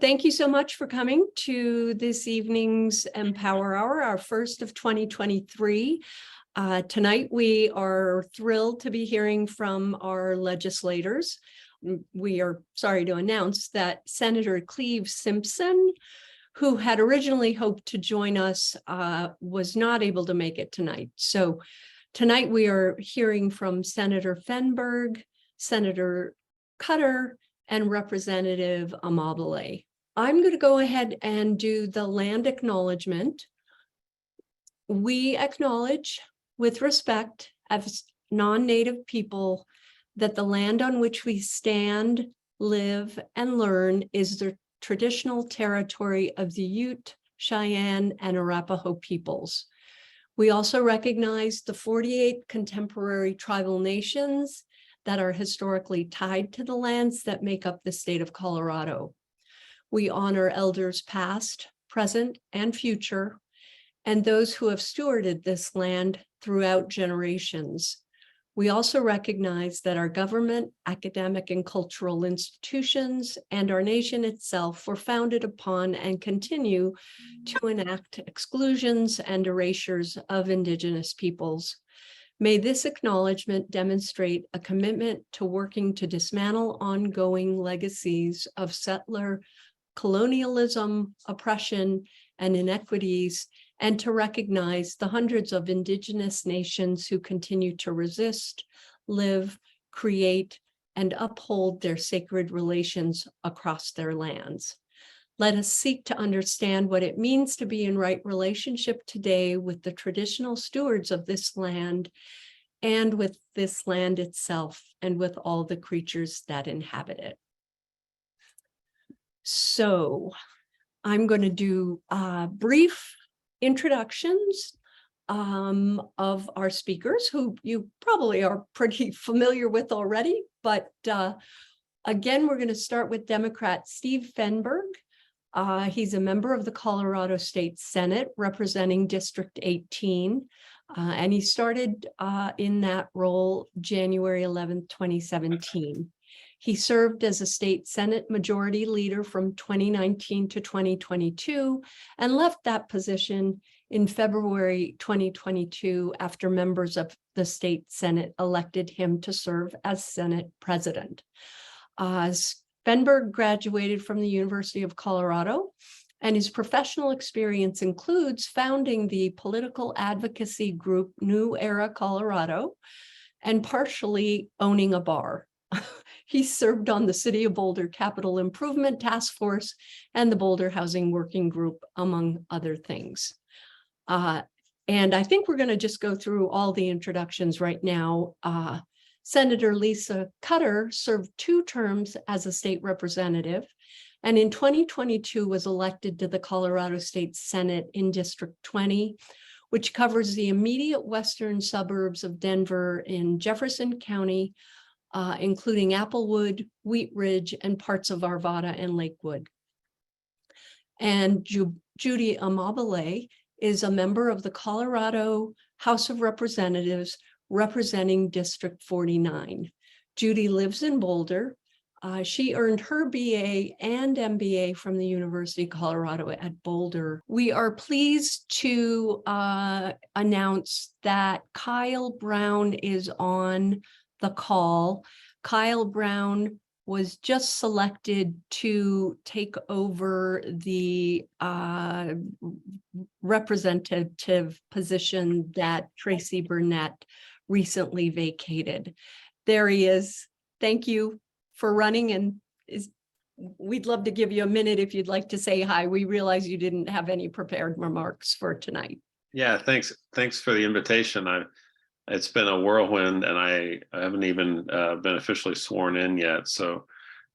Thank you so much for coming to this evening's Empower Hour, our first of 2023. Tonight, we are thrilled to be hearing from our legislators. We are sorry to announce that Senator Cleve Simpson, who had originally hoped to join us, was not able to make it tonight. So tonight we are hearing from Senator Fenberg, Senator Cutter, and Representative Amabile. I'm going to go ahead and do the land acknowledgement. We acknowledge with respect as non-native people that the land on which we stand, live, and learn is the traditional territory of the Ute, Cheyenne, and Arapaho peoples. We also recognize the 48 contemporary tribal nations that are historically tied to the lands that make up the state of Colorado. We honor elders past, present, and future, and those who have stewarded this land throughout generations. We also recognize that our government, academic, and cultural institutions, and our nation itself were founded upon and continue to enact exclusions and erasures of Indigenous peoples. May this acknowledgement demonstrate a commitment to working to dismantle ongoing legacies of settler colonialism, oppression, and inequities, and to recognize the hundreds of Indigenous nations who continue to resist, live, create, and uphold their sacred relations across their lands. Let us seek to understand what it means to be in right relationship today with the traditional stewards of this land and with this land itself and with all the creatures that inhabit it. So I'm going to do brief introductions of our speakers, who you probably are pretty familiar with already. But again, we're going to start with Democrat Steve Fenberg. He's a member of the Colorado State Senate representing District 18. And he started in that role January 11th, 2017. He served as a state Senate Majority Leader from 2019 to 2022 and left that position in February 2022 after members of the state Senate elected him to serve as Senate President. Fenberg graduated from the University of Colorado, and his professional experience includes founding the political advocacy group New Era Colorado and partially owning a bar. He served on the City of Boulder Capital Improvement Task Force and the Boulder Housing Working Group, among other things. And I think we're going to just go through all the introductions right now. Senator Lisa Cutter served 2 terms as a state representative, and in 2022 was elected to the Colorado State Senate in District 20, which covers the immediate western suburbs of Denver in Jefferson County, including Applewood, Wheat Ridge, and parts of Arvada and Lakewood. And Judy Amabile is a member of the Colorado House of Representatives representing District 49. Judy lives in Boulder. She earned her BA and MBA from the University of Colorado at Boulder. We are pleased to announce that Kyle Brown is on the call. Kyle Brown was just selected to take over the representative position that Tracy Burnett recently vacated. There he is. Thank you for running, and we'd love to give you a minute if you'd like to say hi. We realize you didn't have any prepared remarks for tonight. Yeah, thanks for the invitation. It's been a whirlwind, and I haven't even been officially sworn in yet. So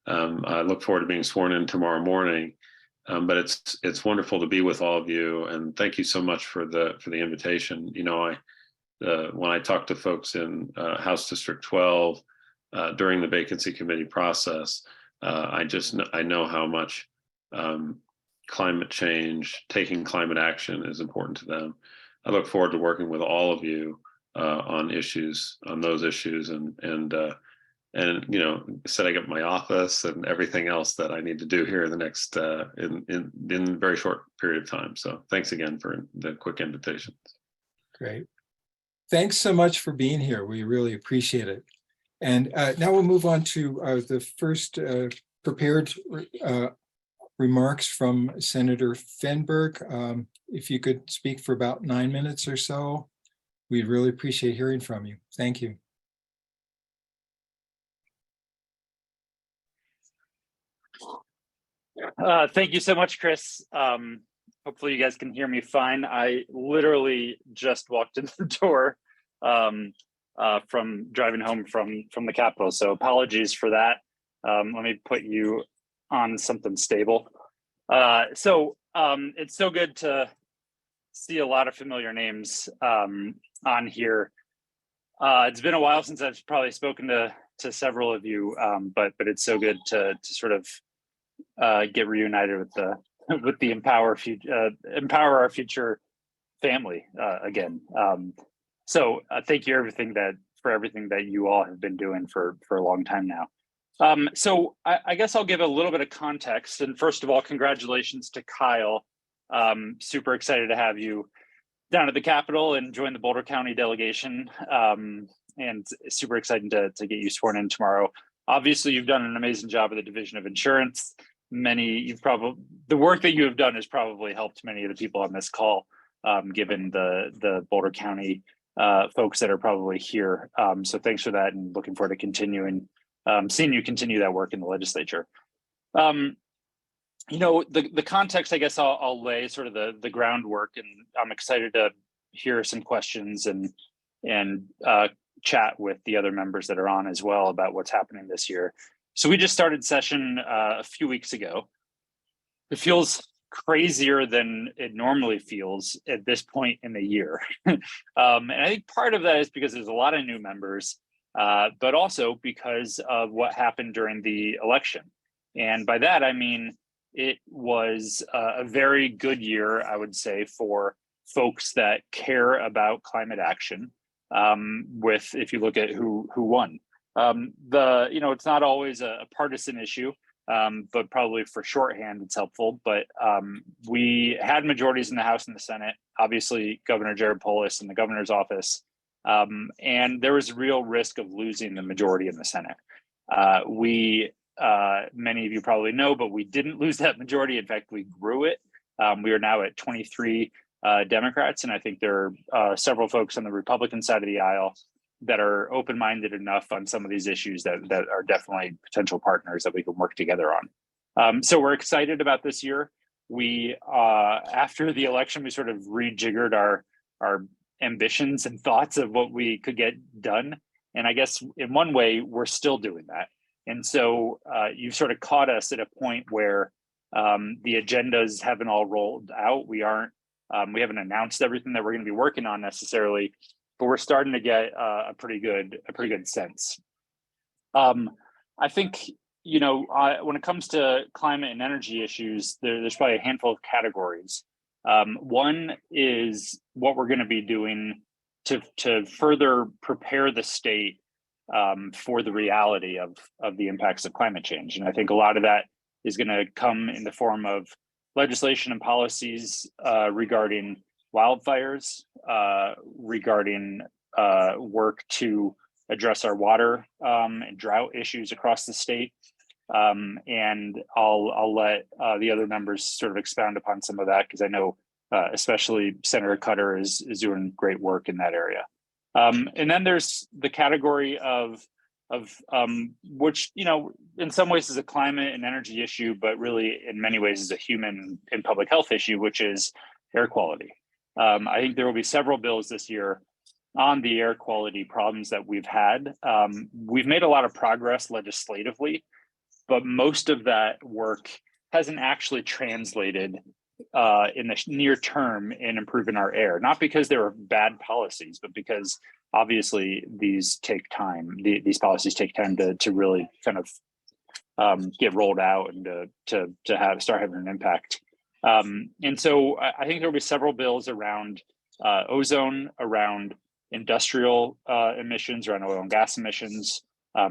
I look forward to being sworn in tomorrow morning. But it's wonderful to be with all of you, and thank you so much for the invitation. You know, when I talk to folks in House District 12 during the vacancy committee process, I know how much climate change, taking climate action is important to them. I look forward to working with all of you on those issues, and and setting up my office and everything else that I need to do here in the next in a very short period of time. So thanks again for the quick invitation. Great. Thanks so much for being here. We really appreciate it. And now we'll move on to the first prepared remarks from Senator Fenberg. If you could speak for about 9 minutes or so, we'd really appreciate hearing from you. Thank you. Thank you so much, Chris. Hopefully you guys can hear me fine. I literally just walked in the door from driving home from the Capitol, so apologies for that. Let me put you on something stable. So it's so good to see a lot of familiar names on here. It's been a while since I've probably spoken to several of you, but it's so good to sort of get reunited with the empower our future family again. So thank you for everything that you all have been doing for a long time now. So I guess I'll give a little bit of context. And first of all, congratulations to Kyle. Super excited to have you down at the Capitol and join the Boulder County delegation. And super excited to get you sworn in tomorrow. Obviously, you've done an amazing job at the Division of Insurance. The work that you have done has probably helped many of the people on this call, given the Boulder County folks that are probably here. So thanks for that, and looking forward to continuing, seeing you continue that work in the legislature. The context, I guess I'll lay sort of the groundwork, and I'm excited to hear some questions and chat with the other members that are on as well about what's happening this year. So we just started session a few weeks ago. It feels crazier than it normally feels at this point in the year. And I think part of that is because there's a lot of new members, but also because of what happened during the election. And by that, I mean, it was a very good year, I would say, for folks that care about climate action. If you look at who won, it's not always a partisan issue, but probably for shorthand, it's helpful. But we had majorities in the House and the Senate, obviously Governor Jared Polis in the governor's office, and there was real risk of losing the majority in the Senate. Many of you probably know, but we didn't lose that majority. In fact, we grew it. We are now at 23 Democrats, and I think there are several folks on the Republican side of the aisle that are open-minded enough on some of these issues that are definitely potential partners that we can work together on. So we're excited about this year. We, after the election, we sort of rejiggered our ambitions and thoughts of what we could get done. And I guess in one way, we're still doing that. And so you've sort of caught us at a point where the agendas haven't all rolled out. We haven't announced everything that we're going to be working on necessarily, but we're starting to get a pretty good sense. I think, when it comes to climate and energy issues, there's probably a handful of categories. One is what we're going to be doing to further prepare the state for the reality of the impacts of climate change. And I think a lot of that is going to come in the form of legislation and policies regarding wildfires, regarding work to address our water and drought issues across the state. And I'll let the other members sort of expound upon some of that, because I know especially Senator Cutter is doing great work in that area. And then there's the category of which, in some ways is a climate and energy issue, but really in many ways is a human and public health issue, which is air quality. I think there will be several bills this year on the air quality problems that we've had. We've made a lot of progress legislatively, but most of that work hasn't actually translated in the near term in improving our air, not because there are bad policies, but because obviously these take time. These policies take time to really kind of get rolled out and to start having an impact. And so I think there will be several bills around ozone, around industrial emissions, around oil and gas emissions,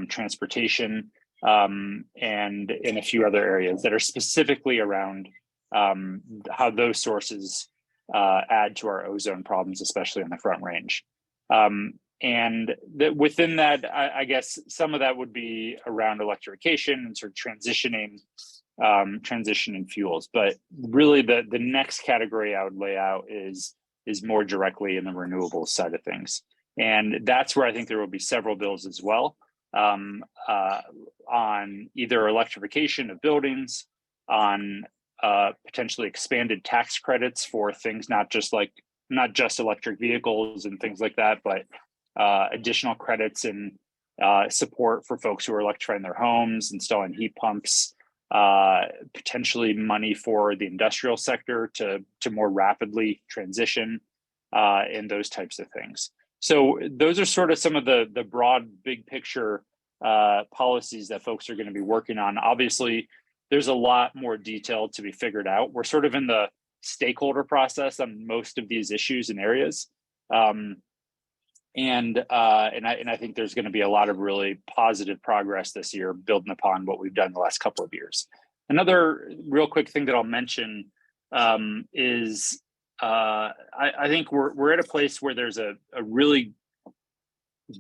transportation, and in a few other areas that are specifically around how those sources add to our ozone problems, especially on the Front Range. And within that, I guess some of that would be around electrification and sort of transitioning fuels. But really, the next category I would lay out is more directly in the renewables side of things, and that's where I think there will be several bills as well on either electrification of buildings, on potentially expanded tax credits for things not just electric vehicles and things like that, but additional credits and support for folks who are electrifying their homes, installing heat pumps, potentially money for the industrial sector to more rapidly transition, and those types of things. So those are sort of some of the broad, big picture policies that folks are going to be working on. Obviously, there's a lot more detail to be figured out. We're sort of in the stakeholder process on most of these issues and areas. And I think there's going to be a lot of really positive progress this year, building upon what we've done the last couple of years. Another real quick thing that I'll mention is I think we're at a place where there's a really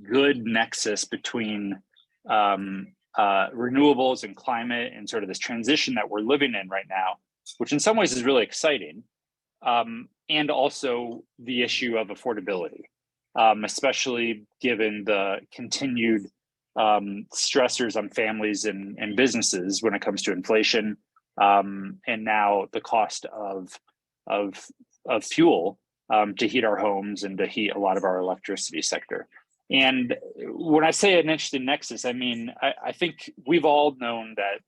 good nexus between renewables and climate and sort of this transition that we're living in right now, which in some ways is really exciting, and also the issue of affordability. Especially given the continued stressors on families and businesses when it comes to inflation, and now the cost of fuel to heat our homes and to heat a lot of our electricity sector. And when I say an interesting nexus, I mean, I think we've all known that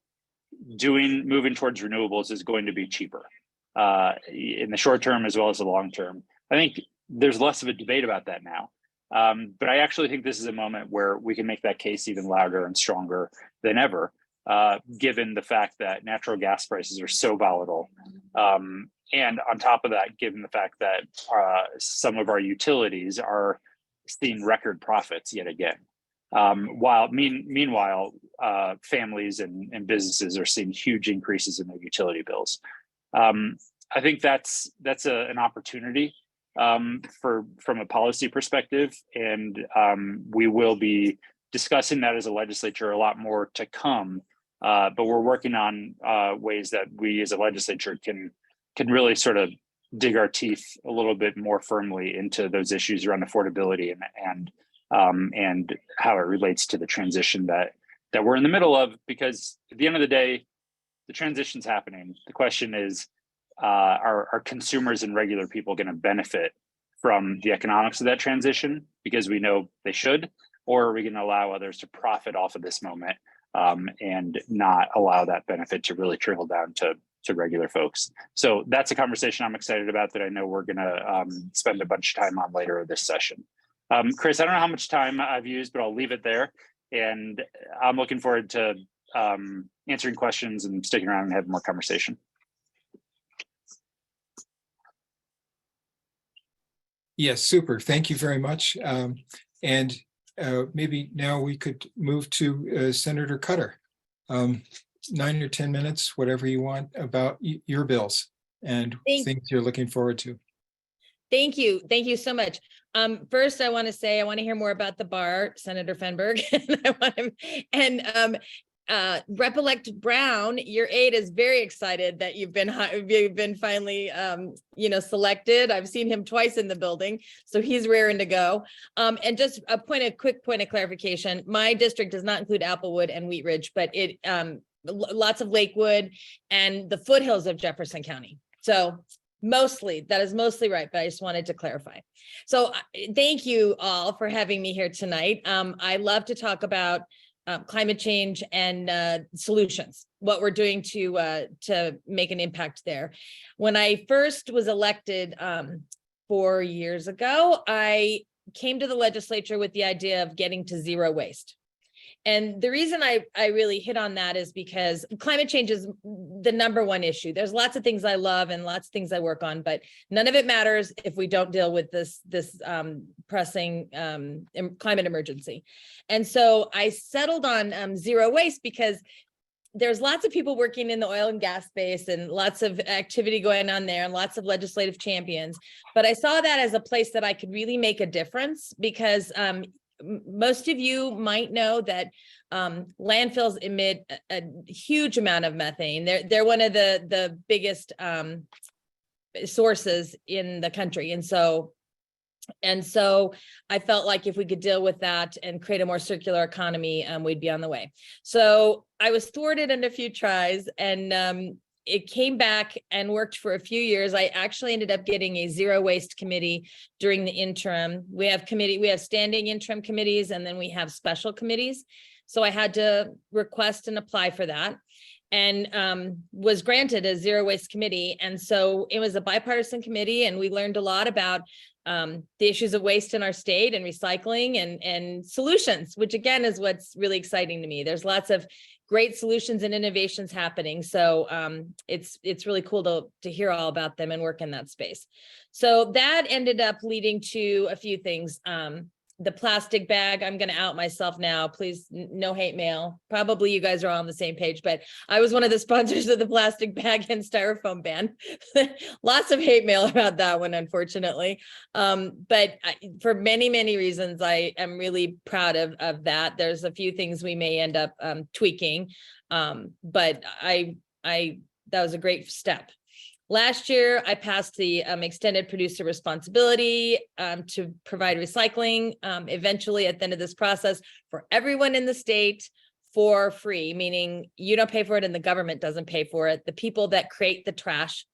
moving towards renewables is going to be cheaper in the short term as well as the long term. I think there's less of a debate about that now. But I actually think this is a moment where we can make that case even louder and stronger than ever, given the fact that natural gas prices are so volatile. And on top of that, given the fact that some of our utilities are seeing record profits yet again. Meanwhile, families and businesses are seeing huge increases in their utility bills. I think that's an opportunity from a policy perspective, and we will be discussing that as a legislature a lot more to come. But we're working on ways that we as a legislature can really sort of dig our teeth a little bit more firmly into those issues around affordability and how it relates to the transition that we're in the middle of. Because at the end of the day, the transition's happening. The question is, are consumers and regular people going to benefit from the economics of that transition because we know they should, or are we going to allow others to profit off of this moment and not allow that benefit to really trickle down to regular folks? So that's a conversation I'm excited about that I know we're going to spend a bunch of time on later this session. Chris, I don't know how much time I've used, but I'll leave it there. And I'm looking forward to answering questions and sticking around and having more conversation. Yes, super. Thank you very much. And maybe now we could move to Senator Cutter. 9 or 10 minutes, whatever you want, about your bills and things you're looking forward to. Thank you. Thank you so much. First, I want to say I want to hear more about the bar, Senator Fenberg. Rep-elect Brown, your aide, is very excited that you've been finally selected. I've seen him twice in the building, so he's raring to go. And just a quick point of clarification: my district does not include Applewood and Wheat Ridge, but it lots of Lakewood and the foothills of Jefferson County. So that is mostly right, but I just wanted to clarify. So thank you all for having me here tonight. I love to talk about climate change and solutions, what we're doing to make an impact there. When I first was elected 4 years ago, I came to the legislature with the idea of getting to zero waste. And the reason I really hit on that is because climate change is the number one issue. There's lots of things I love and lots of things I work on, but none of it matters if we don't deal with this pressing climate emergency. And so I settled on zero waste because there's lots of people working in the oil and gas space and lots of activity going on there and lots of legislative champions. But I saw that as a place that I could really make a difference because most of you might know that landfills emit a huge amount of methane. They're one of the biggest sources in the country. And so I felt like if we could deal with that and create a more circular economy, we'd be on the way. So I was thwarted in a few tries, and it came back and worked for a few years. I actually ended up getting a zero waste committee during the interim. We have standing interim committees, and then we have special committees. So I had to request and apply for that, and was granted a zero waste committee. And so it was a bipartisan committee, and we learned a lot about the issues of waste in our state and recycling and solutions, which again is what's really exciting to me. There's lots of great solutions and innovations happening. So it's really cool to hear all about them and work in that space. So that ended up leading to a few things. The plastic bag, I'm going to out myself now. Please, no hate mail. Probably you guys are all on the same page, but I was one of the sponsors of the plastic bag and styrofoam ban. Lots of hate mail about that one, unfortunately. But for many, many reasons, I am really proud of that. There's a few things we may end up tweaking, but that was a great step. Last year, I passed the extended producer responsibility to provide recycling eventually at the end of this process for everyone in the state for free, meaning you don't pay for it and the government doesn't pay for it. The people that create the trash,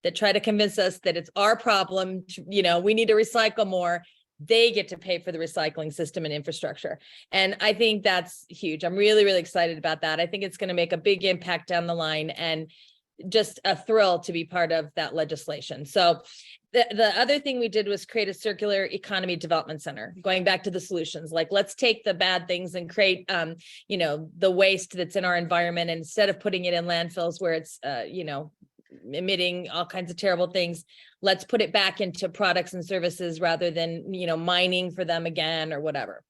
that try to convince us that it's our problem, we need to recycle more, they get to pay for the recycling system and infrastructure. And I think that's huge. I'm really, really excited about that. I think it's going to make a big impact down the line, and just a thrill to be part of that legislation. So the other thing we did was create a circular economy development center, going back to the solutions. Like, let's take the bad things and create, the waste that's in our environment. And instead of putting it in landfills where it's, emitting all kinds of terrible things, let's put it back into products and services rather than, mining for them again or whatever.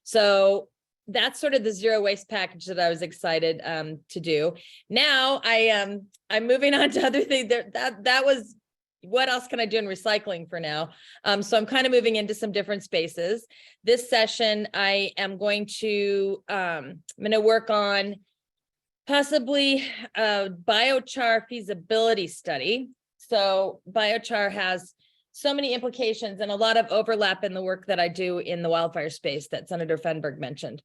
So that's sort of the zero waste package that I was excited to do. Now I'm moving on to other things. That was, what else can I do in recycling for now? So I'm kind of moving into some different spaces. This session, I'm going to work on possibly a biochar feasibility study. So biochar has so many implications and a lot of overlap in the work that I do in the wildfire space that Senator Fenberg mentioned.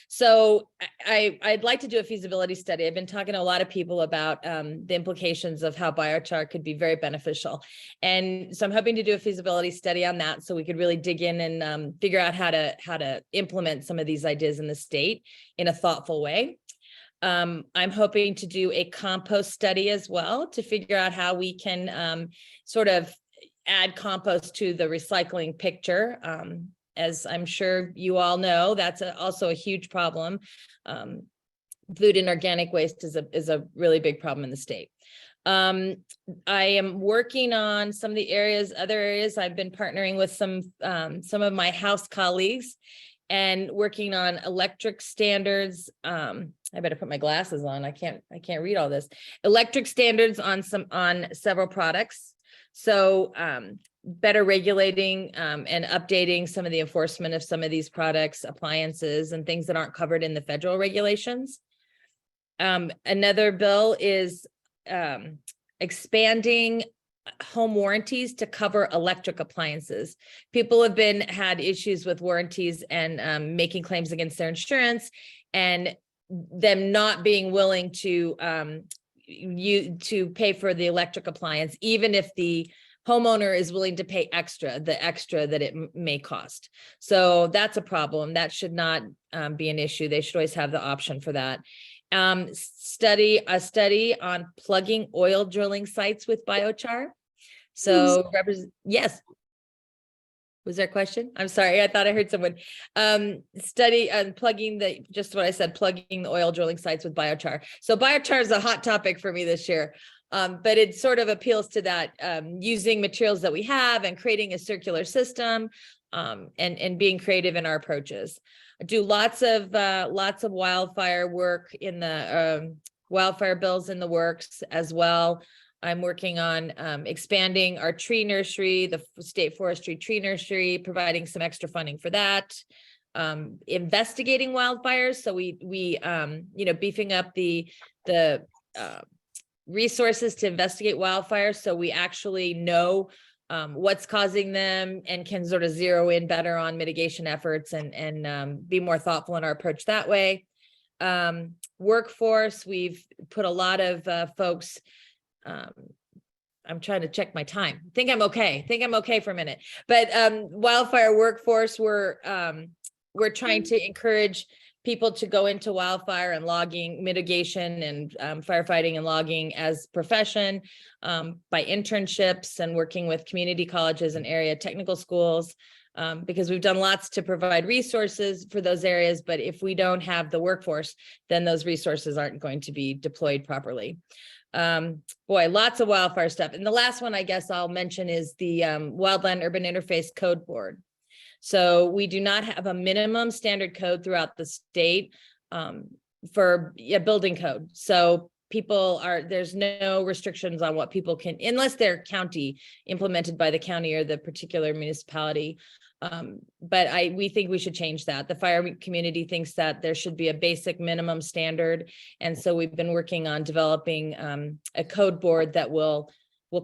So I'd like to do a feasibility study. I've been talking to a lot of people about the implications of how biochar could be very beneficial. And so I'm hoping to do a feasibility study on that so we could really dig in and figure out how to implement some of these ideas in the state in a thoughtful way. I'm hoping to do a compost study as well to figure out how we can sort of add compost to the recycling picture. As I'm sure you all know, that's also a huge problem. Food and organic waste is a really big problem in the state. I am working on some of the other areas. I've been partnering with some of my House colleagues and working on electric standards. I better put my glasses on. I can't read all this. Electric standards on several products. So better regulating and updating some of the enforcement of some of these products, appliances, and things that aren't covered in the federal regulations. Another bill is expanding home warranties to cover electric appliances. People have had issues with warranties and making claims against their insurance, and them not being willing to pay for the electric appliance, even if the homeowner is willing to pay the extra that it may cost. So that's a problem. That should not be an issue. They should always have the option for that. A study on plugging oil drilling sites with biochar. So yes. Was there a question? I'm sorry, I thought I heard someone. Study and plugging just what I said, plugging the oil drilling sites with biochar. So biochar is a hot topic for me this year. But it sort of appeals to that, using materials that we have and creating a circular system, and being creative in our approaches. I do lots of wildfire work in the wildfire bills in the works as well. I'm working on expanding our tree nursery, the state forestry tree nursery, providing some extra funding for that. Investigating wildfires, so we beefing up the resources to investigate wildfires, so we actually know what's causing them and can sort of zero in better on mitigation efforts and be more thoughtful in our approach that way. Workforce, we've put a lot of folks. I'm trying to check my time. Think I'm okay for a minute. But wildfire workforce, we're trying to encourage people to go into wildfire and logging mitigation and firefighting and logging as profession, by internships and working with community colleges and area technical schools, because we've done lots to provide resources for those areas. But if we don't have the workforce, then those resources aren't going to be deployed properly. Boy, lots of wildfire stuff. And the last one I guess I'll mention is the Wildland Urban Interface Code Board. So we do not have a minimum standard code throughout the state for a building code. So there's no restrictions on what people can, unless they're county implemented by the county or the particular municipality. But we think we should change that. The fire community thinks that there should be a basic minimum standard. And so we've been working on developing a code board that will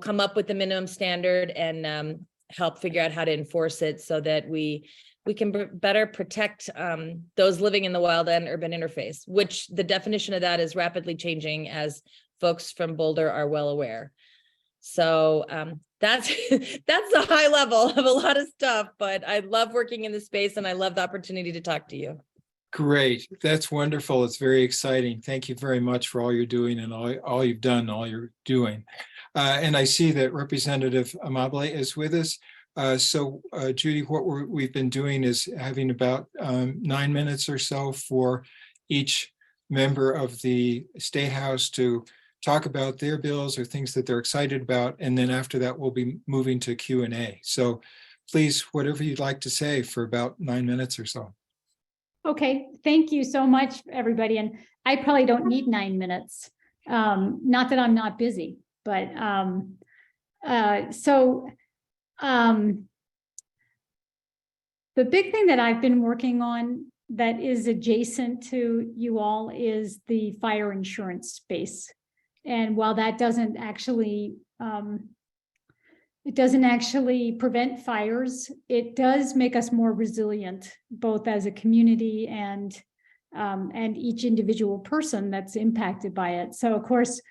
come up with the minimum standard and help figure out how to enforce it so that we can better protect those living in the wild and urban interface, which the definition of that is rapidly changing, as folks from Boulder are well aware. So that's a high level of a lot of stuff, but I love working in the space and I love the opportunity to talk to you. Great. That's wonderful. It's very exciting. Thank you very much for all you're doing and all you've done, all you're doing. And I see that Representative Amabile is with us. So Judy, what we've been doing is having about 9 minutes or so for each member of the State House to talk about their bills or things that they're excited about. And then after that, we'll be moving to Q&A. So please, whatever you'd like to say for about 9 minutes or so. Okay, thank you so much, everybody. And I probably don't need 9 minutes. Not that I'm not busy, but the big thing that I've been working on that is adjacent to you all is the fire insurance space. And while that doesn't actually prevent fires, it does make us more resilient, both as a community and each individual person that's impacted by it. So of course,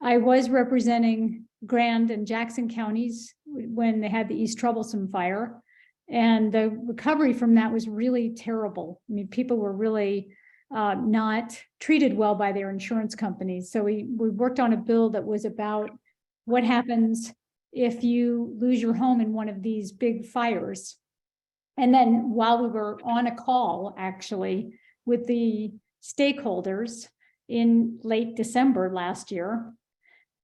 I was representing Grand and Jackson counties when they had the East Troublesome fire, and the recovery from that was really terrible. I mean, people were really not treated well by their insurance companies. So we worked on a bill that was about what happens if you lose your home in one of these big fires. And then while we were on a call, actually, with the stakeholders in late December last year,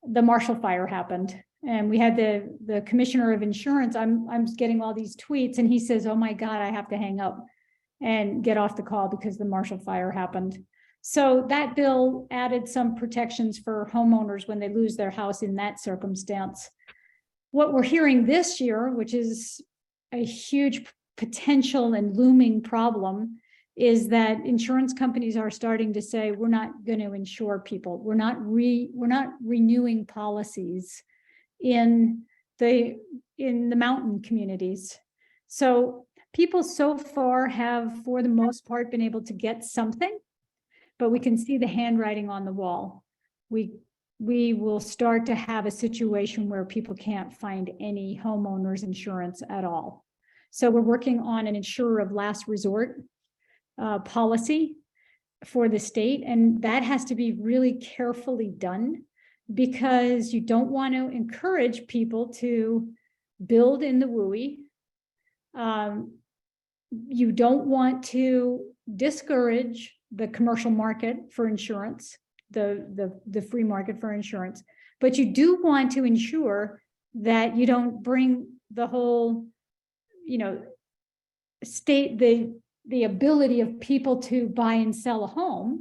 the Marshall Fire happened. And we had the commissioner of insurance. I'm getting all these tweets and he says, oh my God, I have to hang up and get off the call because the Marshall Fire happened. So that bill added some protections for homeowners when they lose their house in that circumstance. What we're hearing this year, which is a huge potential and looming problem, is that insurance companies are starting to say, we're not going to insure people. We're not renewing policies in the mountain communities. So people so far have, for the most part, been able to get something, but we can see the handwriting on the wall. We will start to have a situation where people can't find any homeowners insurance at all. So we're working on an insurer of last resort policy for the state, and that has to be really carefully done because you don't want to encourage people to build in the WUI You don't want to discourage the commercial market for insurance, the free market for insurance, but you do want to ensure that you don't bring the whole, state, the ability of people to buy and sell a home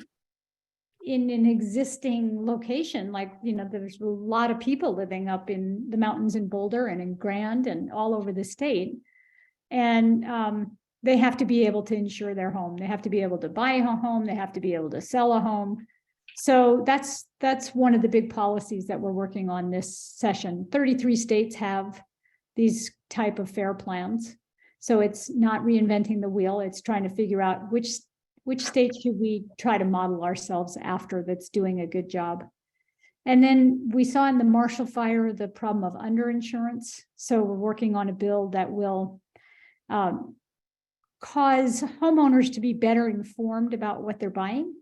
in an existing location. Like, there's a lot of people living up in the mountains in Boulder and in Grand and all over the state. And they have to be able to insure their home. They have to be able to buy a home. They have to be able to sell a home. So that's one of the big policies that we're working on this session. 33 states have these type of FAIR plans. So it's not reinventing the wheel. It's trying to figure out which state should we try to model ourselves after that's doing a good job. And then we saw in the Marshall Fire the problem of underinsurance. So we're working on a bill that will cause homeowners to be better informed about what they're buying,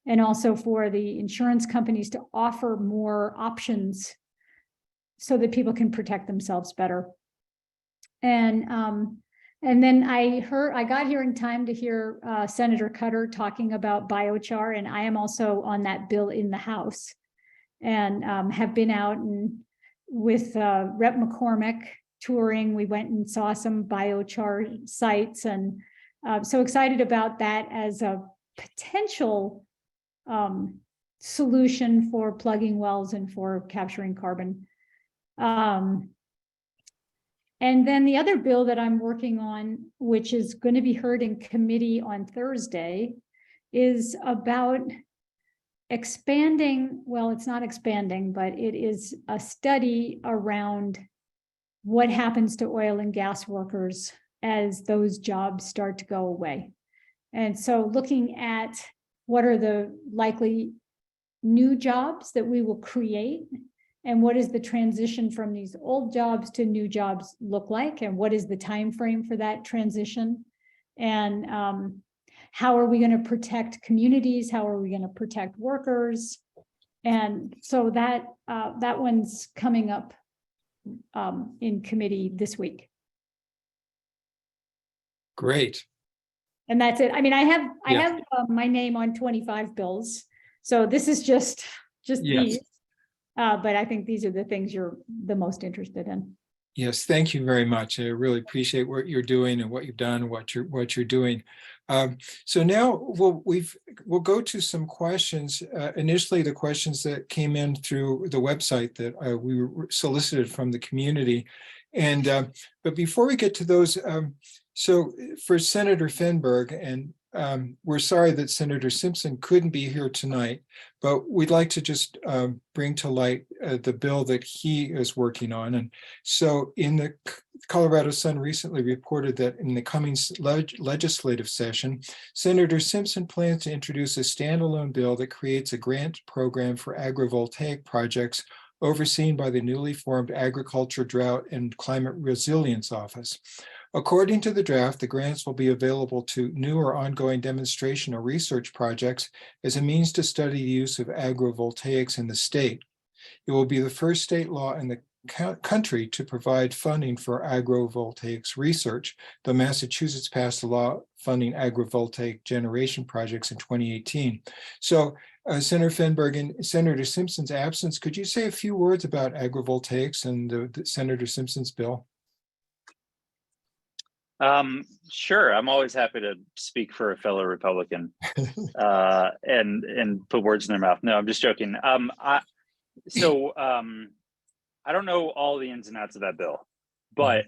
and also for the insurance companies to offer more options so that people can protect themselves better. And then I got here in time to hear Senator Cutter talking about biochar, and I am also on that bill in the House, and have been out and with Rep. McCormick touring. We went and saw some biochar sites, and so excited about that as a potential solution for plugging wells and for capturing carbon. And then the other bill that I'm working on, which is going to be heard in committee on Thursday, is about expanding, well, it's not expanding, but it is a study around what happens to oil and gas workers as those jobs start to go away. And so looking at what are the likely new jobs that we will create, and what is the transition from these old jobs to new jobs look like, and what is the time frame for that transition, and how are we going to protect communities, how are we going to protect workers. And so that one's coming up in committee this week. Great. And that's it. I mean, I have my name on 25 bills, so this is just Yes. these. But I think these are the things you're the most interested in. Yes, thank you very much. I really appreciate what you're doing and what you've done, what you're doing. So now we'll go to some questions. Initially, the questions that came in through the website that we solicited from the community. And but before we get to those, so for Senator Fenberg, and we're sorry that Senator Simpson couldn't be here tonight, but we'd like to just bring to light the bill that he is working on. And so in the Colorado Sun recently reported that in the coming legislative session, Senator Simpson plans to introduce a standalone bill that creates a grant program for agrivoltaic projects overseen by the newly formed Agriculture, Drought, and Climate Resilience Office. According to the draft, the grants will be available to new or ongoing demonstration or research projects as a means to study the use of agrovoltaics in the state. It will be the first state law in the country to provide funding for agrovoltaics research, though Massachusetts passed a law funding agrovoltaic generation projects in 2018. So Senator Fenberg, in Senator Simpson's absence, could you say a few words about agrovoltaics and the Senator Simpson's bill? Sure. I'm always happy to speak for a fellow Republican and put words in their mouth. No, I'm just joking. I don't know all the ins and outs of that bill, but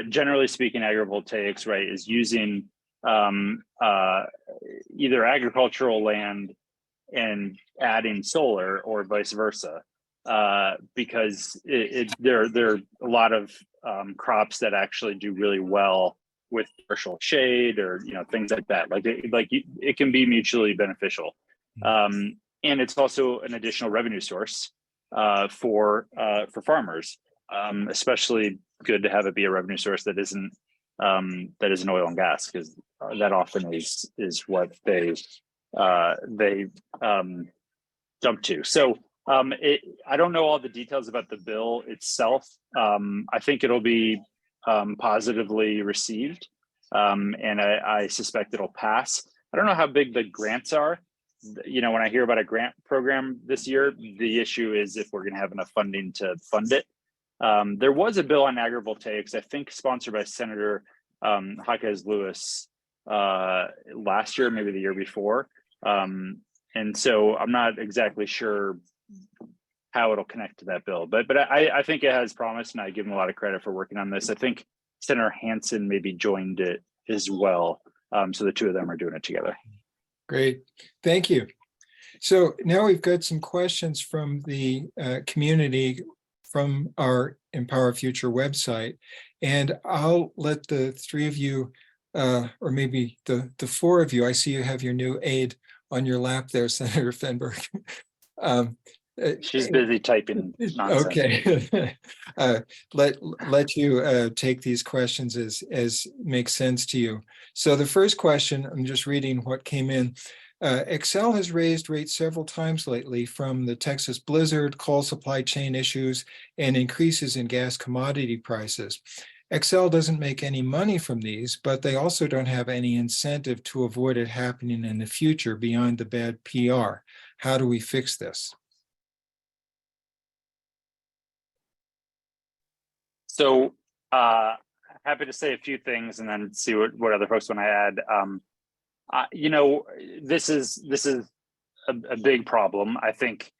generally speaking, agrivoltaics, right, is using either agricultural land and adding solar or vice versa, because there are a lot of crops that actually do really well with partial shade or things like that. It can be mutually beneficial, and it's also an additional revenue source for farmers. Especially good to have it be a revenue source that isn't oil and gas, because that often is what they jump to. So I don't know all the details about the bill itself. I think it'll be positively received. And I suspect it'll pass. I don't know how big the grants are. You know, when I hear about a grant program this year, the issue is if we're going to have enough funding to fund it. There was a bill on agrivoltaics, I think sponsored by Senator Jaquez Lewis last year, maybe the year before. And so I'm not exactly sure how it'll connect to that bill, but I think it has promise, and I give him a lot of credit for working on this. I think Senator Hansen maybe joined it as well. So the two of them are doing it together. Great, thank you. So now we've got some questions from the community from our Empower Future website, and I'll let the three of you, or maybe the four of you, I see you have your new aide on your lap there, Senator Fenberg. She's busy typing nonsense. Okay. Let you take these questions as makes sense to you. So the first question, I'm just reading what came in. Xcel has raised rates several times lately from the Texas blizzard, coal supply chain issues, and increases in gas commodity prices. Xcel doesn't make any money from these, but they also don't have any incentive to avoid it happening in the future beyond the bad PR. How do we fix this? So happy to say a few things and then see what other folks want to add. You know, this is a big problem. I think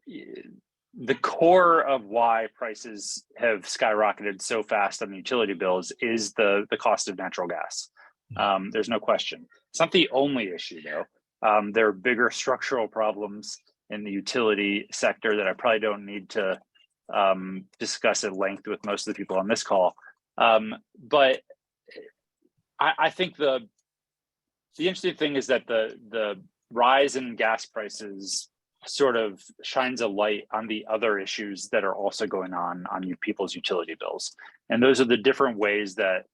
the core of why prices have skyrocketed so fast on the utility bills is the cost of natural gas. There's no question. It's not the only issue though. There are bigger structural problems in the utility sector that I probably don't need to discuss at length with most of the people on this call. But I think the interesting thing is that the rise in gas prices sort of shines a light on the other issues that are also going on people's utility bills. And those are the different ways that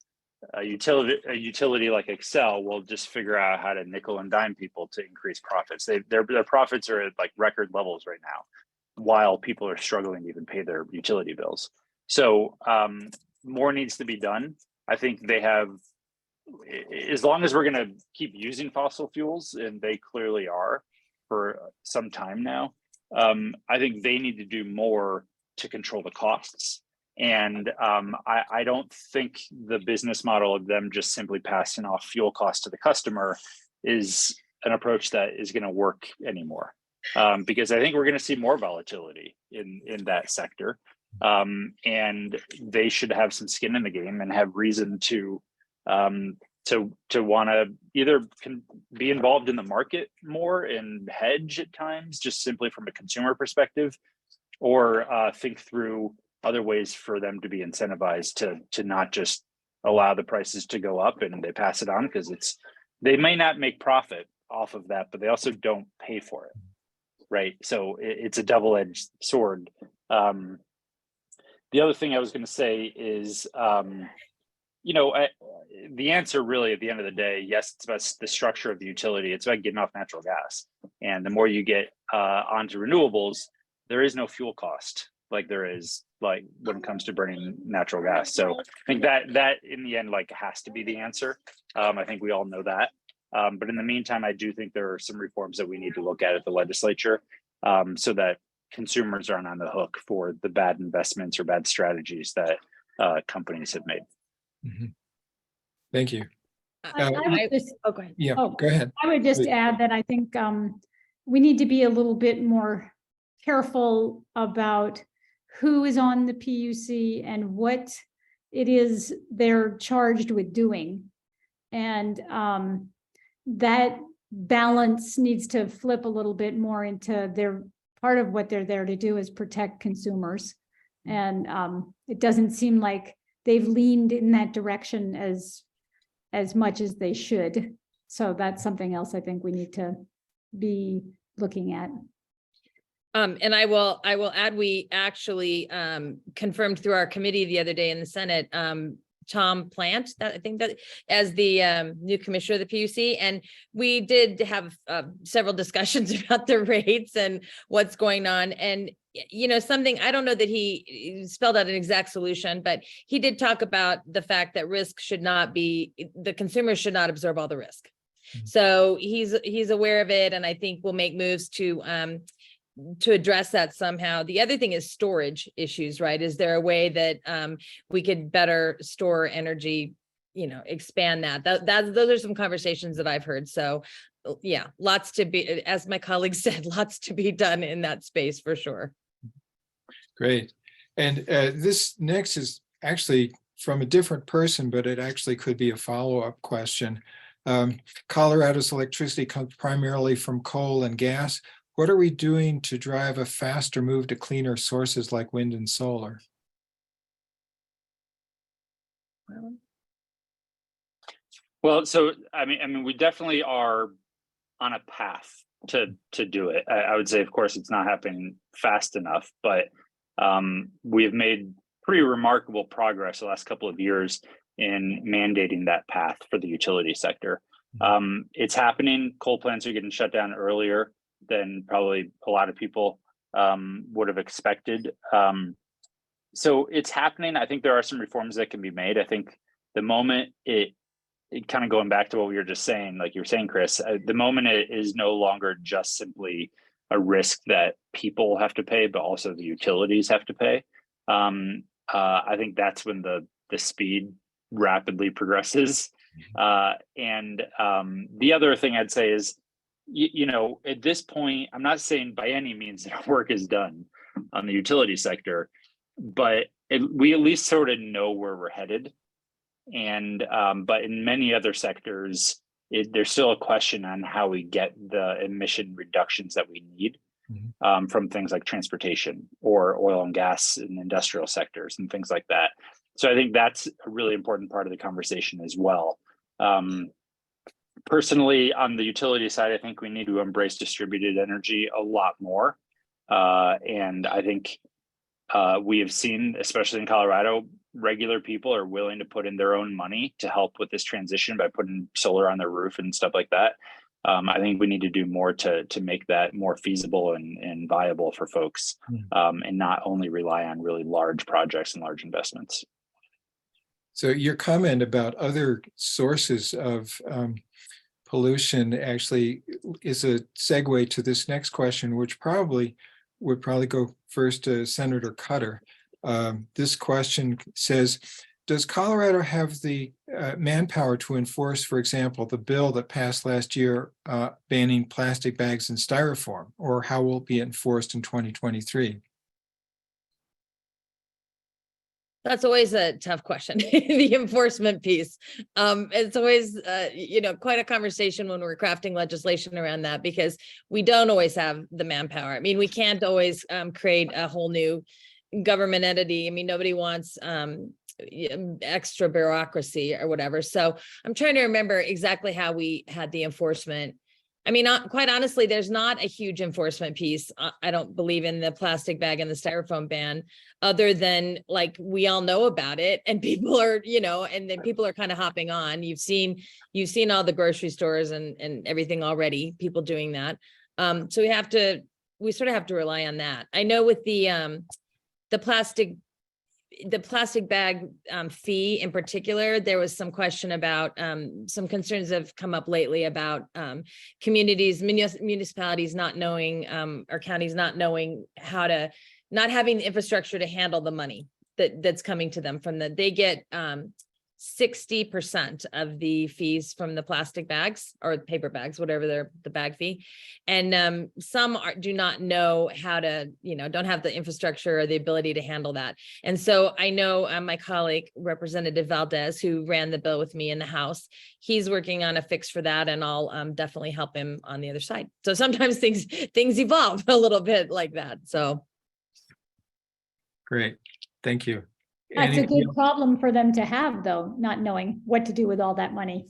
a utility like Xcel will just figure out how to nickel and dime people to increase profits. Their profits are at like record levels right now, while people are struggling to even pay their utility bills. So more needs to be done. I think they have, as long as we're going to keep using fossil fuels, and they clearly are for some time now, I think they need to do more to control the costs. And I don't think the business model of them just simply passing off fuel costs to the customer is an approach that is going to work anymore. Because I think we're going to see more volatility in that sector, and they should have some skin in the game and have reason to want to either be involved in the market more and hedge at times, just simply from a consumer perspective, or think through other ways for them to be incentivized to not just allow the prices to go up and they pass it on, because they may not make profit off of that, but they also don't pay for it. Right. So it's a double-edged sword. The other thing I was going to say is, you know, the answer really at the end of the day, yes, it's about the structure of the utility. It's about getting off natural gas. And the more you get onto renewables, there is no fuel cost like there is like when it comes to burning natural gas. So I think that in the end, like, has to be the answer. I think we all know that. But in the meantime, I do think there are some reforms that we need to look at the legislature, so that consumers aren't on the hook for the bad investments or bad strategies that companies have made. Mm-hmm. Thank you. I would just, Oh, go ahead. Yeah, Oh, go ahead. I would just Please. add that I think we need to be a little bit more careful about who is on the PUC and what it is they're charged with doing. And that balance needs to flip a little bit more into their part of what they're there to do is protect consumers. And it doesn't seem like they've leaned in that direction as much as they should. So that's something else I think we need to be looking at. And I will add, we actually confirmed through our committee the other day in the Senate, Tom Plant, that I think that as the new commissioner of the PUC, and we did have several discussions about the rates and what's going on. And something, I don't know that he spelled out an exact solution, but he did talk about the fact that risk should not be, the consumer should not absorb all the risk. So he's aware of it, and I think we'll make moves to address that somehow. The other thing is storage issues, right? Is there a way that we could better store energy, expand that? Those are some conversations that I've heard. So yeah, lots to be, as my colleague said, lots to be done in that space for sure. Great. And this next is actually from a different person, but it actually could be a follow-up question. Colorado's electricity comes primarily from coal and gas. What are we doing to drive a faster move to cleaner sources like wind and solar? Well, so I mean, we definitely are on a path to do it. I would say, of course, it's not happening fast enough, but we have made pretty remarkable progress the last couple of years in mandating that path for the utility sector. It's happening. Coal plants are getting shut down earlier than probably a lot of people would have expected. So it's happening. I think there are some reforms that can be made. I think the moment it kind of going back to what we were just saying, like you're saying, Chris, the moment it is no longer just simply a risk that people have to pay, but also the utilities have to pay. I think that's when the speed rapidly progresses. And the other thing I'd say is, at this point, I'm not saying by any means that our work is done on the utility sector, but we at least sort of know where we're headed. And but in many other sectors, there's still a question on how we get the emission reductions that we need from things like transportation or oil and gas and industrial sectors and things like that. So I think that's a really important part of the conversation as well. Personally, on the utility side, I think we need to embrace distributed energy a lot more. And I think we have seen, especially in Colorado, regular people are willing to put in their own money to help with this transition by putting solar on their roof and stuff like that. I think we need to do more to make that more feasible and viable for folks, and not only rely on really large projects and large investments. So your comment about other sources of pollution actually is a segue to this next question, which would probably go first to Senator Cutter. This question says, does Colorado have the manpower to enforce, for example, the bill that passed last year banning plastic bags and styrofoam, or how will it be enforced in 2023? That's always a tough question, the enforcement piece. It's always, quite a conversation when we're crafting legislation around that, because we don't always have the manpower. I mean, we can't always create a whole new government entity. I mean, nobody wants extra bureaucracy or whatever. So I'm trying to remember exactly how we had the enforcement. I mean, quite honestly, there's not a huge enforcement piece. I don't believe in the plastic bag and the styrofoam ban, other than like we all know about it and people are, and then people are kind of hopping on. You've seen all the grocery stores and everything already, people doing that. So we sort of have to rely on that. I know with the plastic bag fee in particular, there was some question about some concerns have come up lately about municipalities not knowing or counties not knowing not having the infrastructure to handle the money that's coming to them they get 60% of the fees from the plastic bags or paper bags, whatever the bag fee. And some do not know how to, don't have the infrastructure or the ability to handle that. And so I know my colleague, Representative Valdez, who ran the bill with me in the House, he's working on a fix for that, and I'll definitely help him on the other side. So sometimes things evolve a little bit like that. So. Great, thank you. That's a good problem for them to have, though, not knowing what to do with all that money.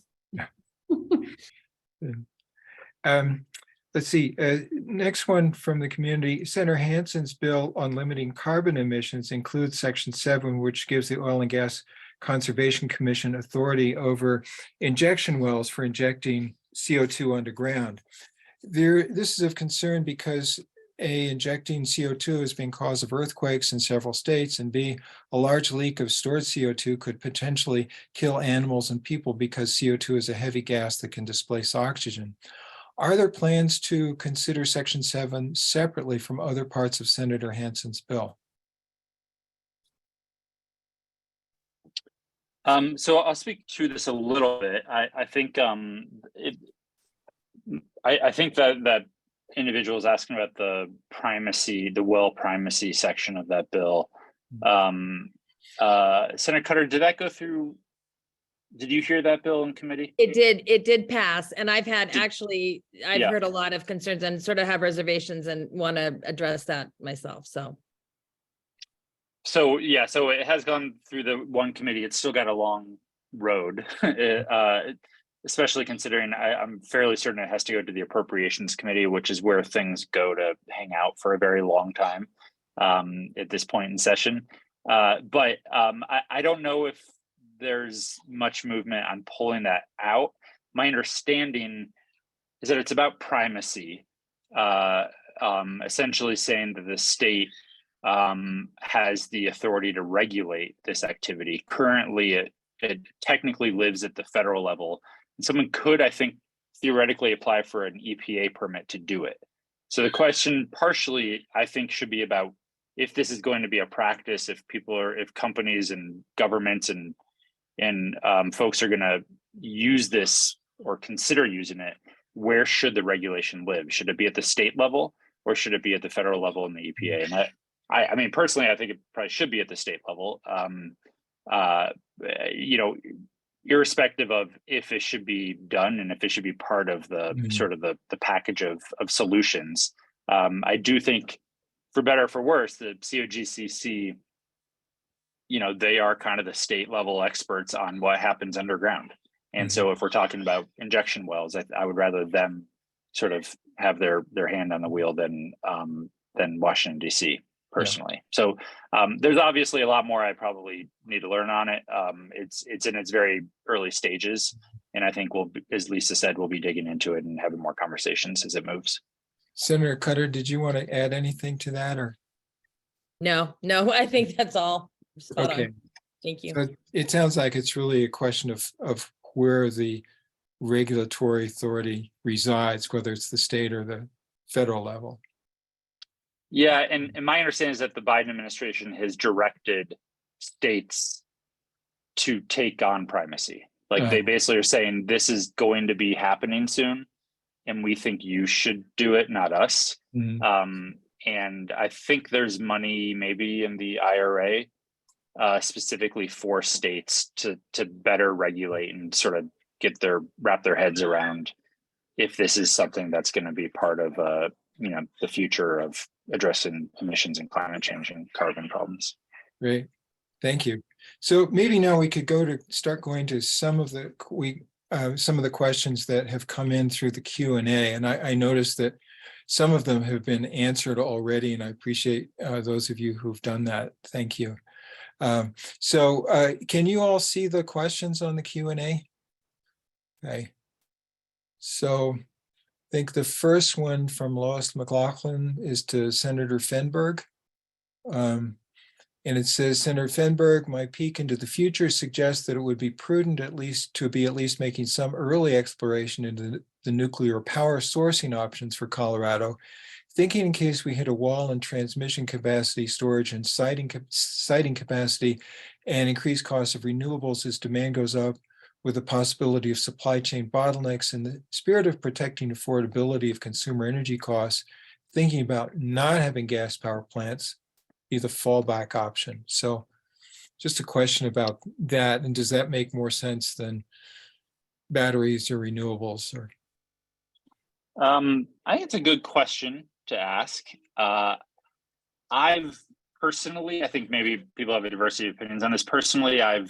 Let's see, next one from the community. Senator Hansen's bill on limiting carbon emissions includes Section 7, which gives the oil and gas Conservation Commission authority over injection wells for injecting CO2 underground. This is of concern because A, injecting CO2 is being cause of earthquakes in several states, and B, a large leak of stored CO2 could potentially kill animals and people because CO2 is a heavy gas that can displace oxygen. Are there plans to consider Section 7 separately from other parts of Senator Hansen's bill? So I'll speak to this a little bit. I think I think that individual is asking about the primacy, the well primacy section of that bill. Senator Cutter, did that go through? Did you hear that bill in committee? It did pass, and I've had I've Yeah. heard a lot of concerns and sort of have reservations and want to address that myself, so. So yeah, so it has gone through the one committee. It's still got a long road, especially considering I'm fairly certain it has to go to the Appropriations Committee, which is where things go to hang out for a very long time at this point in session. But I don't know if there's much movement on pulling that out. My understanding is that it's about primacy, essentially saying that the state has the authority to regulate this activity. Currently, it technically lives at the federal level. And someone could, I think, theoretically apply for an EPA permit to do it. So the question partially, I think, should be about if this is going to be a practice, if companies and governments and folks are going to use this or consider using it, where should the regulation live? Should it be at the state level or should it be at the federal level in the EPA? And I mean, personally, I think it probably should be at the state level, irrespective of if it should be done and if it should be part of the sort of the package of solutions. I do think, for better or for worse, the COGCC, they are kind of the state level experts on what happens underground. And so if we're talking about injection wells, I would rather them sort of have their hand on the wheel than Washington, D.C. personally. Yeah. So there's obviously a lot more I probably need to learn on it. It's in its very early stages. And I think as Lisa said, we'll be digging into it and having more conversations as it moves. Senator Cutter, did you want to add anything to that or? No, I think that's all. Spot okay. on. Thank you. So it sounds like it's really a question of where the regulatory authority resides, whether it's the state or the federal level. Yeah, and my understanding is that the Biden administration has directed states to take on primacy. Like they basically are saying, this is going to be happening soon, and we think you should do it, not us. And I think there's money maybe in the IRA specifically for states to better regulate and sort of wrap their heads around if this is something that's going to be part of the future of addressing emissions and climate change and carbon problems. Great, thank you. So maybe now we could start going to some of the questions that have come in through the Q&A, and I noticed that some of them have been answered already, and I appreciate those of you who've done that. Thank you. So can you all see the questions on the Q&A? Okay. So I think the first one from Lois McLaughlin is to Senator Fenberg. And it says, Senator Fenberg, my peek into the future suggests that it would be prudent at least making some early exploration into the nuclear power sourcing options for Colorado, thinking in case we hit a wall in transmission capacity, storage, and siting capacity, and increased costs of renewables as demand goes up, with the possibility of supply chain bottlenecks. In the spirit of protecting affordability of consumer energy costs, thinking about not having gas power plants be the fallback option. So just a question about that. And does that make more sense than batteries or renewables? Or I think it's a good question to ask. I've personally, I think maybe people have a diversity of opinions on this. Personally, I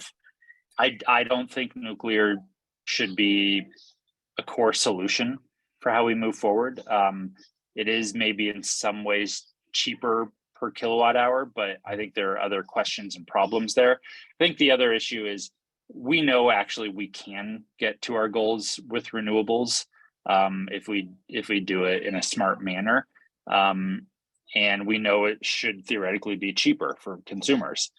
don't think nuclear should be a core solution for how we move forward. It is maybe in some ways cheaper per kilowatt hour, but I think there are other questions and problems there. I think the other issue is we know actually we can get to our goals with renewables if we do it in a smart manner. And we know it should theoretically be cheaper for consumers.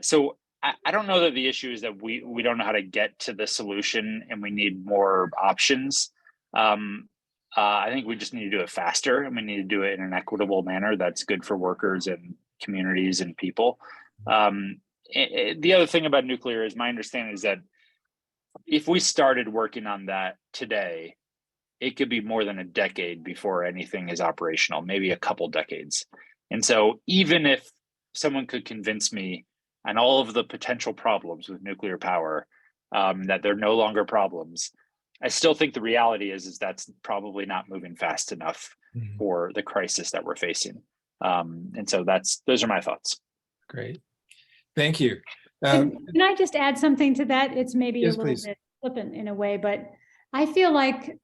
So I don't know that the issue is that we don't know how to get to the solution and we need more options. I think we just need to do it faster, and we need to do it in an equitable manner that's good for workers and communities and people. The other thing about nuclear is my understanding is that if we started working on that today, it could be more than a decade before anything is operational, maybe a couple decades. And so even if someone could convince me on all of the potential problems with nuclear power, that they're no longer problems, I still think the reality is that's probably not moving fast enough for the crisis that we're facing. And so those are my thoughts. Great. Thank you. Can I just add something to that? It's maybe Yes, a little please. bit flippant in a way, but I feel like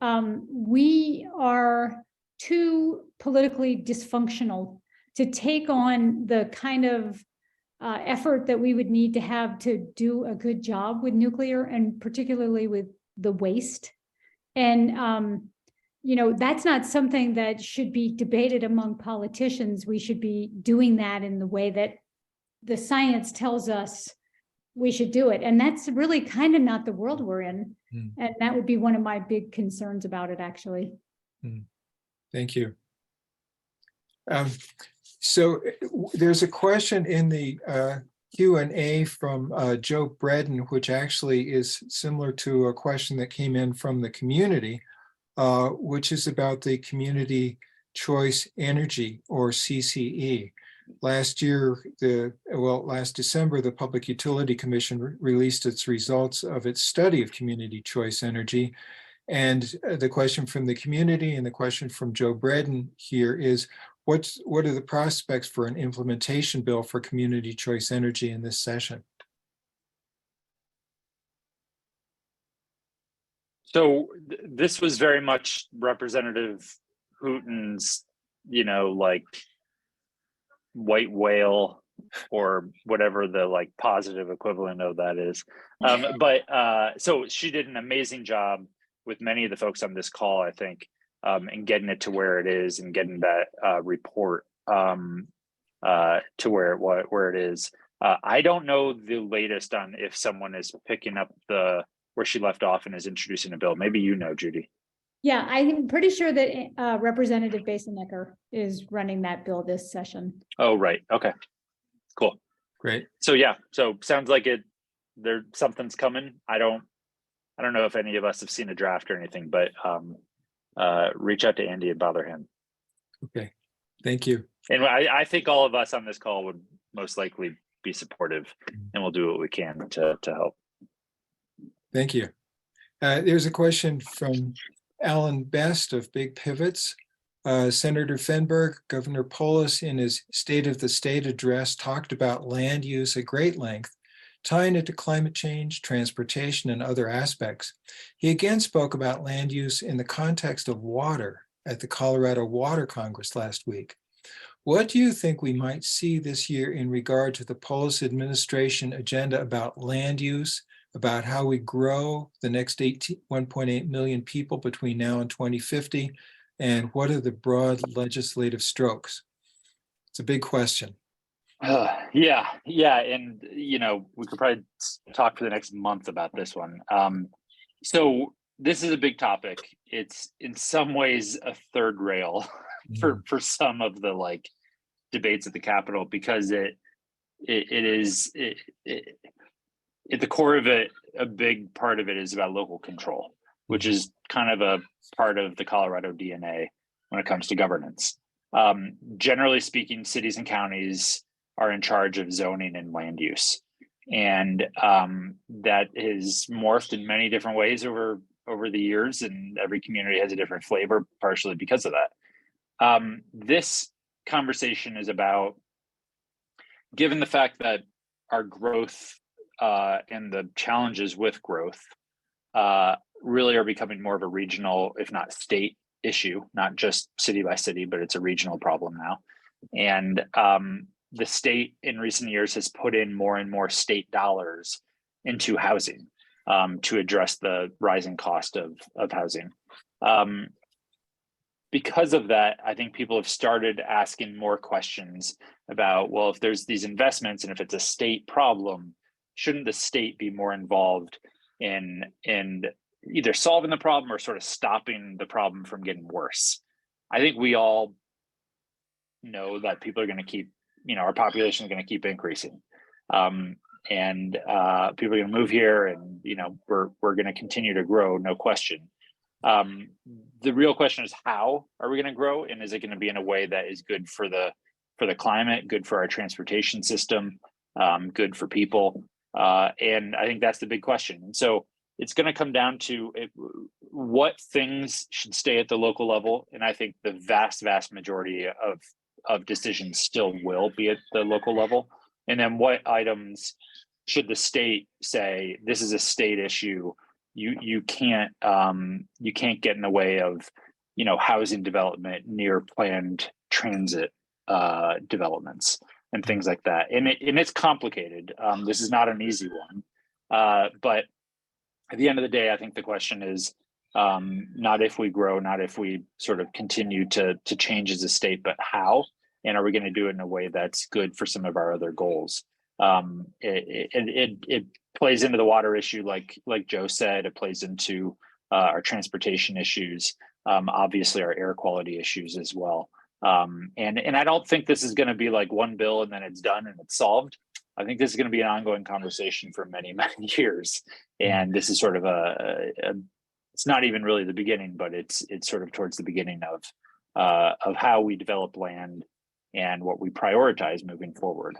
we are too politically dysfunctional to take on the kind of effort that we would need to have to do a good job with nuclear, and particularly with the waste. And that's not something that should be debated among politicians. We should be doing that in the way that the science tells us we should do it. And that's really kind of not the world we're in. And that would be one of my big concerns about it, actually. Thank you. So there's a question in the Q&A from Joe Bredden, which actually is similar to a question that came in from the community, which is about the Community Choice Energy, or CCE. Last December, the Public Utility Commission released its results of its study of community choice energy. And the question from the community and the question from Joe Bredden here is, what are the prospects for an implementation bill for community choice energy in this session? So this was very much Representative Hooton's, like white whale, or whatever the like positive equivalent of that is. But so she did an amazing job with many of the folks on this call, I think, in getting it to where it is and getting that report to where it is. I don't know the latest on if someone is picking up where she left off and is introducing a bill. Maybe you know, Judy. Yeah, I'm pretty sure that Representative Basenecker is running that bill this session. Oh, right. Okay, cool. Great. So yeah, so sounds like something's coming. I don't know if any of us have seen a draft or anything, but reach out to Andy and bother him. Okay, thank you. And I think all of us on this call would most likely be supportive, and we'll do what we can to help. Thank you. There's a question from Alan Best of Big Pivots. Senator Fenberg, Governor Polis, in his State of the State address, talked about land use at great length, tying it to climate change, transportation, and other aspects. He again spoke about land use in the context of water at the Colorado Water Congress last week. What do you think we might see this year in regard to the Polis administration agenda about land use, about how we grow the next 1.8 million people between now and 2050, and what are the broad legislative strokes? It's a big question. Yeah, and we could probably talk for the next month about this one. So this is a big topic. It's in some ways a third rail for some of the debates at the Capitol, because it is at the core of it, a big part of it is about local control, which is kind of a part of the Colorado DNA when it comes to governance. Generally speaking, cities and counties are in charge of zoning and land use. And that is morphed in many different ways over the years, and every community has a different flavor, partially because of that. This conversation is about, given the fact that our growth and the challenges with growth really are becoming more of a regional, if not state issue, not just city by city, but it's a regional problem now. And the state in recent years has put in more and more state dollars into housing to address the rising cost of housing. Because of that, I think people have started asking more questions about, well, if there's these investments and if it's a state problem, shouldn't the state be more involved in either solving the problem or sort of stopping the problem from getting worse? I think we all know that people are going to keep, our population is going to keep increasing. And people are going to move here, and we're going to continue to grow, no question. The real question is, how are we going to grow, and is it going to be in a way that is good for the climate, good for our transportation system, good for people? And I think that's the big question. And so it's going to come down to what things should stay at the local level, and I think the vast majority of decisions still will be at the local level. And then what items should the state say, this is a state issue? You can't get in the way of housing development near planned transit developments and things like that. And it's complicated. This is not an easy one. But at the end of the day, I think the question is not if we grow, not if we sort of continue to change as a state, but how, and are we going to do it in a way that's good for some of our other goals? It plays into the water issue, like Joe said. It plays into our transportation issues, obviously our air quality issues as well. And I don't think this is going to be like one bill and then it's done and it's solved. I think this is going to be an ongoing conversation for many years. And this is sort of it's not even really the beginning, but it's sort of towards the beginning of how we develop land and what we prioritize moving forward.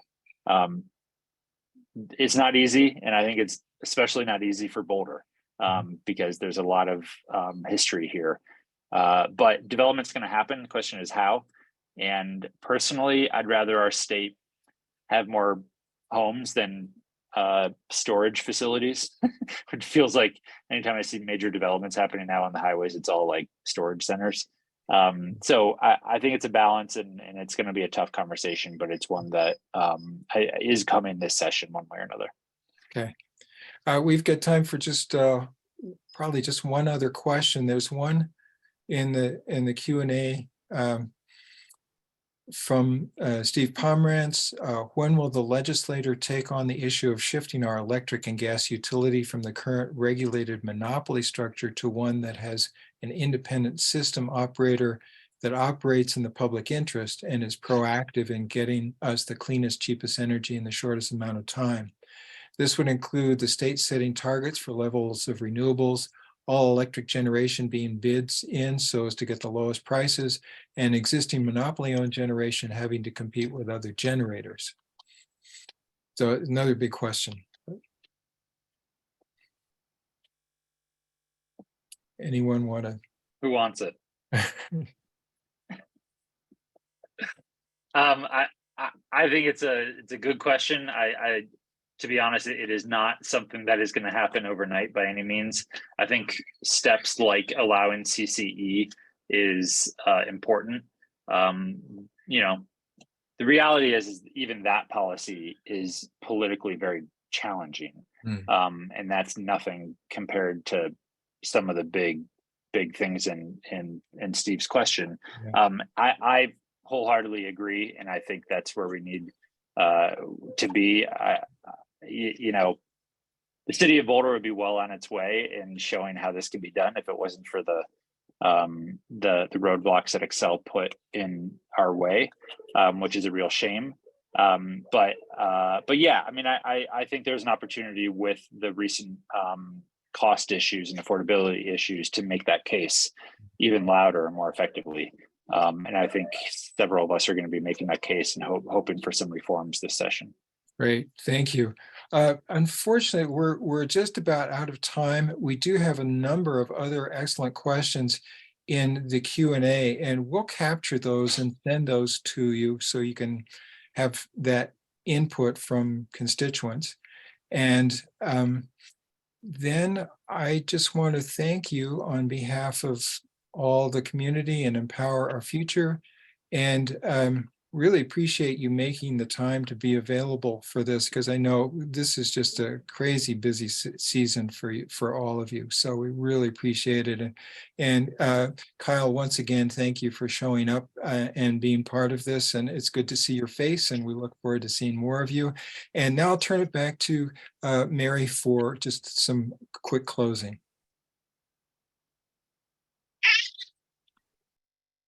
It's not easy, and I think it's especially not easy for Boulder because there's a lot of history here. But development's going to happen. The question is how. And personally, I'd rather our state have more homes than storage facilities. It feels like anytime I see major developments happening now on the highways, it's all like storage centers. So I think it's a balance, and it's going to be a tough conversation, but it's one that is coming this session one way or another. Okay. We've got time for just probably just one other question. There's one in the Q&A from Steve Pomerantz. When will the legislator take on the issue of shifting our electric and gas utility from the current regulated monopoly structure to one that has an independent system operator that operates in the public interest and is proactive in getting us the cleanest, cheapest energy in the shortest amount of time? This would include the state setting targets for levels of renewables, all electric generation being bids in so as to get the lowest prices, and existing monopoly-owned generation having to compete with other generators. So another big question. Anyone want to? Who wants it? I think it's a good question. To be honest, it is not something that is going to happen overnight by any means. I think steps like allowing CCE is important. The reality is even that policy is politically very challenging, and that's nothing compared to some of the big things in Steve's question. Yeah. I wholeheartedly agree, and I think that's where we need to be. The city of Boulder would be well on its way in showing how this can be done if it wasn't for the roadblocks that Excel put in our way, which is a real shame. But yeah, I mean, I think there's an opportunity with the recent cost issues and affordability issues to make that case even louder and more effectively. And I think several of us are going to be making that case and hoping for some reforms this session. Great, thank you. Unfortunately, we're just about out of time. We do have a number of other excellent questions in the Q&A, and we'll capture those and send those to you so you can have that input from constituents. And then I just want to thank you on behalf of all the community and Empower Our Future. And really appreciate you making the time to be available for this, because I know this is just a crazy busy season for you, for all of you. So we really appreciate it. And Kyle, once again, thank you for showing up and being part of this. And it's good to see your face, and we look forward to seeing more of you. And now I'll turn it back to Mary for just some quick closing.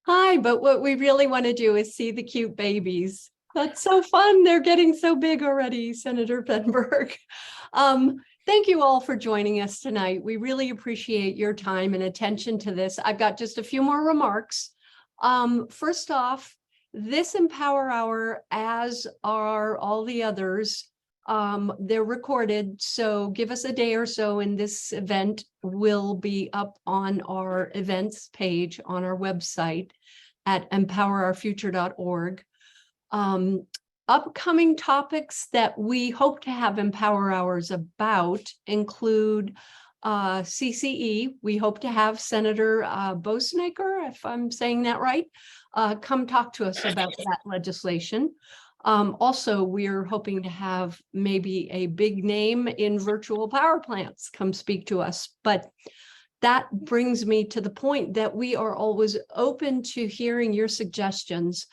Hi, but what we really want to do is see the cute babies. That's so fun. They're getting so big already, Senator Benberg. Thank you all for joining us tonight. We really appreciate your time and attention to this. I've got just a few more remarks. First off, this Empower Hour, as are all the others, they're recorded, so give us a day or so, and this event will be up on our events page on our website at empowerourfuture.org. Upcoming topics that we hope to have Empower Hours about include CCE. We hope to have Senator Boesnaker, if I'm saying that right, come talk to us about that legislation. Also, we're hoping to have maybe a big name in virtual power plants come speak to us. But that brings me to the point that we are always open to hearing your suggestions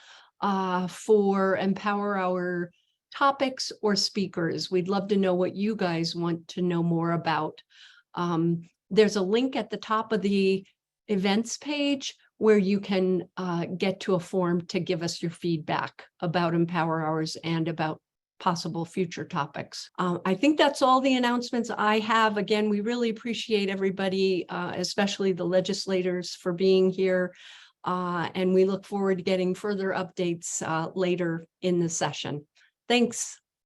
for Empower Hour topics or speakers. We'd love to know what you guys want to know more about. There's a link at the top of the events page where you can get to a form to give us your feedback about Empower Hours and about possible future topics. I think that's all the announcements I have. Again, we really appreciate everybody, especially the legislators, for being here. And we look forward to getting further updates later in the session. Thanks.